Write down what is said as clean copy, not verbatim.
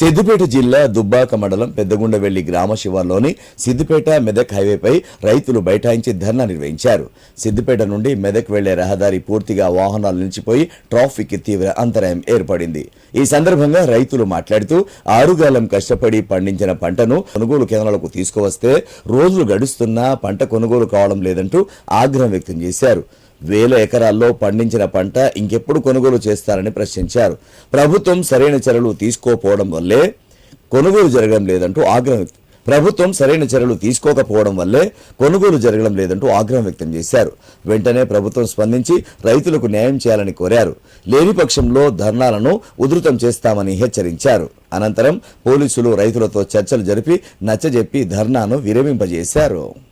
సిద్దిపేట జిల్లా దుబ్బాక మండలం పెద్దగుండవెల్లి గ్రామ శివార్లోని సిద్దిపేట మెదక్ హైవేపై రైతులు బైఠాయించి ధర్నా నిర్వహించారు. సిద్దిపేట నుండి మెదక్ వెళ్లే రహదారి పూర్తిగా వాహనాలు నిలిచిపోయి ట్రాఫిక్ తీవ్ర అంతరాయం ఏర్పడింది. ఈ సందర్భంగా రైతులు మాట్లాడుతూ ఆరుగాలం కష్టపడి పండించిన పంటను కొనుగోలు కేంద్రాలకు తీసుకువస్తే రోజులు గడుస్తున్నా పంట కొనుగోలు కావడం లేదంటూ ఆగ్రహం వ్యక్తం చేశారు. వేల ఎకరాల్లో పండించిన పంట ఇంకెప్పుడు కొనుగోలు చేస్తారని ప్రశ్నించారు. ప్రభుత్వం సరైన చర్యలు తీసుకోకపోవడం వల్లే కొనుగోలు జరగడం లేదంటూ ఆగ్రహం వ్యక్తం చేశారు. వెంటనే ప్రభుత్వం స్పందించి రైతులకు న్యాయం చేయాలని కోరారు. లేని పక్షంలో ధర్నాలను ఉధృతం చేస్తామని హెచ్చరించారు. అనంతరం పోలీసులు రైతులతో చర్చలు జరిపి నచ్చజెప్పి ధర్నాను విరమింపజేశారు.